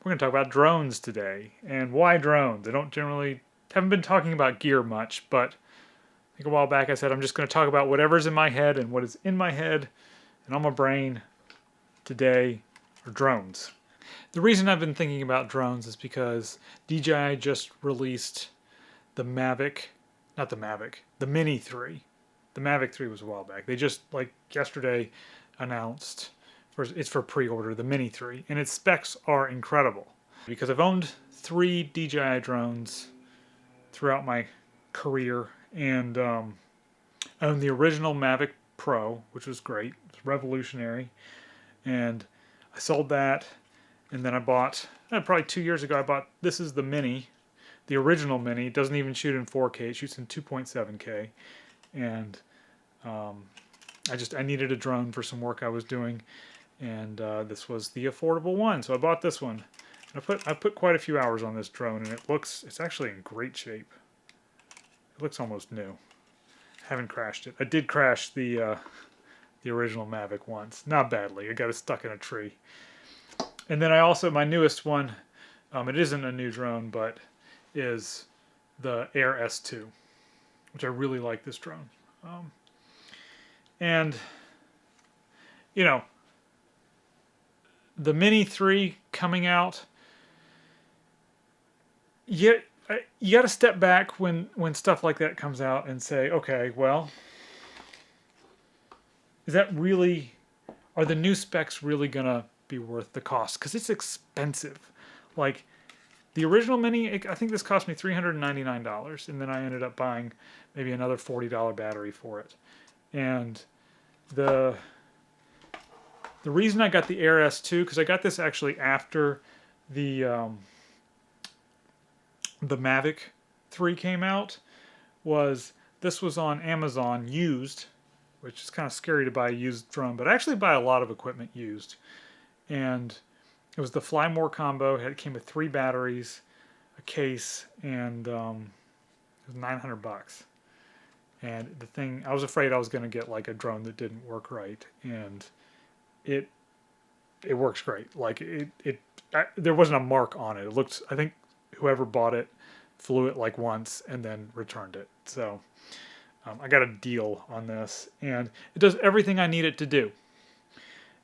We're going to talk about drones today. And why drones? I haven't been talking about gear much, but I think a while back I said I'm just going to talk about whatever's in my head, and what is in my head and on my brain today are drones. The reason I've been thinking about drones is because DJI just released the Mavic, not the Mavic, the Mini 3. The Mavic 3 was a while back. They just, like yesterday, announced it's for pre-order, the Mini 3, and its specs are incredible. Because I've owned 3 DJI drones throughout my career, and I owned the original Mavic Pro, which was great. It was revolutionary, and I sold that, and then I bought, probably 2 years ago, this is the Mini, the original Mini. It doesn't even shoot in 4K, it shoots in 2.7K, and I needed a drone for some work I was doing, and this was the affordable one, so I bought this one. I put quite a few hours on this drone, and it's actually in great shape. It looks almost new. I haven't crashed it. I did crash the original Mavic once, not badly. I got it stuck in a tree. And then my newest one, it isn't a new drone, but is the Air S2, which I really like this drone. And the Mini 3 coming out, you got to step back when stuff like that comes out and say, okay, well, are the new specs really going to be worth the cost? Because it's expensive. Like, the original Mini, I think this cost me $399, and then I ended up buying maybe another $40 battery for it. And the reason I got the Air S2, because I got this actually after the Mavic 3 came out, this was on Amazon used, which is kind of scary to buy a used drone, but I actually buy a lot of equipment used. And it was the Fly More combo. It came with 3 batteries, a case, and it was $900. And the thing, I was afraid I was going to get like a drone that didn't work right, and it works great. Like there wasn't a mark on it. It looked, I think whoever bought it flew it like once and then returned it. So I got a deal on this, and it does everything I need it to do.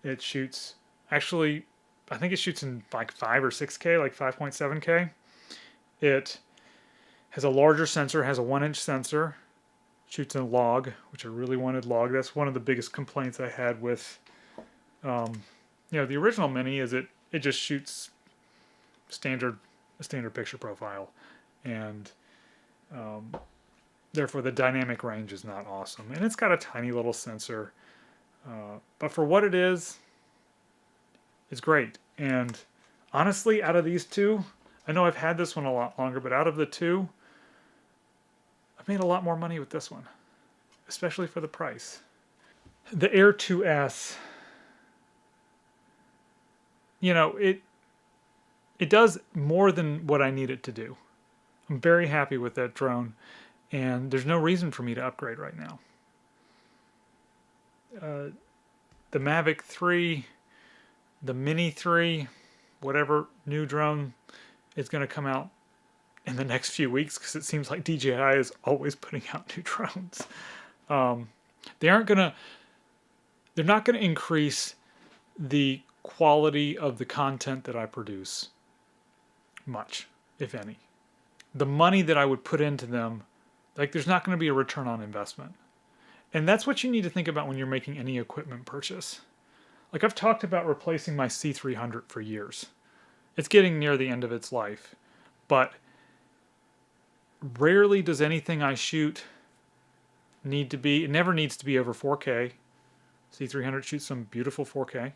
It shoots, actually, I think it shoots in like 5 or 6K, like 5.7K. It has a larger sensor, has a 1-inch sensor, shoots in log, which I really wanted log. That's one of the biggest complaints I had with the original Mini, is it just shoots a standard picture profile, and therefore the dynamic range is not awesome. And it's got a tiny little sensor, but for what it is, it's great. And honestly, out of these two, I know I've had this one a lot longer, but out of the two, I've made a lot more money with this one, especially for the price. The Air 2S, it does more than what I need it to do. I'm very happy with that drone, and there's no reason for me to upgrade right now. The Mavic 3, the Mini 3, whatever new drone is going to come out in the next few weeks, because it seems like DJI is always putting out new drones. They're not going to increase the quality of the content that I produce much, if any. The money that I would put into them, like, there's not going to be a return on investment. And that's what you need to think about when you're making any equipment purchase. Like, I've talked about replacing my C300 for years. It's getting near the end of its life, but rarely does anything I shoot it never needs to be over 4K. C300 shoots some beautiful 4K.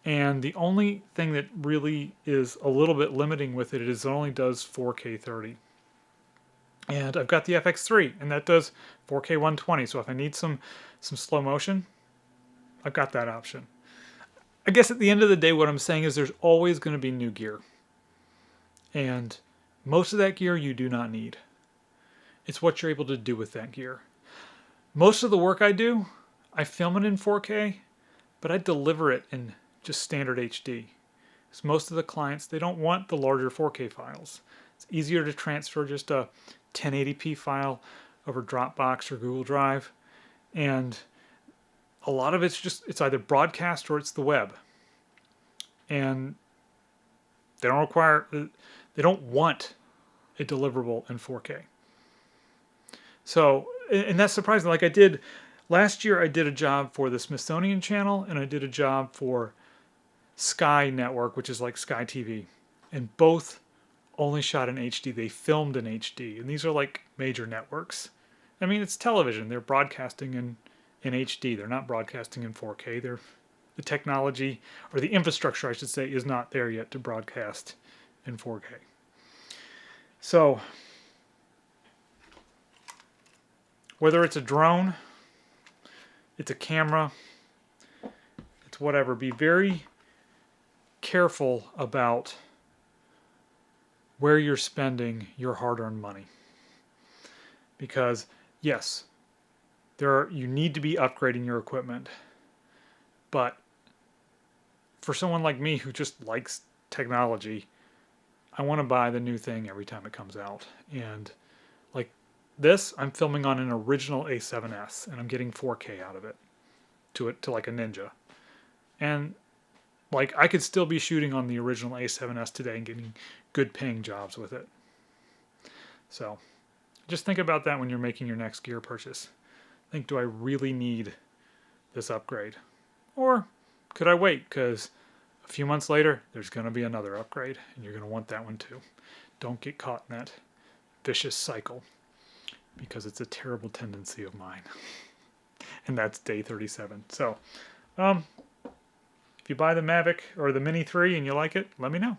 And the only thing that really is a little bit limiting with it is it only does 4K 30. And I've got the FX3, and that does 4K 120. So if I need some slow motion, I've got that option. I guess at the end of the day, what I'm saying is there's always going to be new gear. And most of that gear you do not need. It's what you're able to do with that gear. Most of the work I do, I film it in 4K, but I deliver it in just standard HD. because most of the clients, they don't want the larger 4K files. It's easier to transfer just a 1080p file over Dropbox or Google Drive, and a lot of it's either broadcast or it's the web, and they don't want a deliverable in 4K. So, and that's surprising. Like last year, I did a job for the Smithsonian Channel, and I did a job for Sky Network, which is like Sky TV, and both only shot in HD. They filmed in HD, and these are like major networks. I mean, it's television. They're broadcasting in HD. They're not broadcasting in 4K. The technology, or the infrastructure, I should say, is not there yet to broadcast in 4K. So, whether it's a drone, it's a camera, it's whatever, be very careful about where you're spending your hard-earned money. Because, yes, you need to be upgrading your equipment, but for someone like me who just likes technology, I want to buy the new thing every time it comes out. And like this, I'm filming on an original A7S, and I'm getting 4K out of it to like a Ninja. And like I could still be shooting on the original A7S today and getting good paying jobs with it. So just think about that when you're making your next gear purchase. Think, do I really need this upgrade? Or could I wait? Because a few months later, there's going to be another upgrade, and you're going to want that one too. Don't get caught in that vicious cycle, because it's a terrible tendency of mine. And that's day 37. So, if you buy the Mavic or the Mini 3 and you like it, let me know.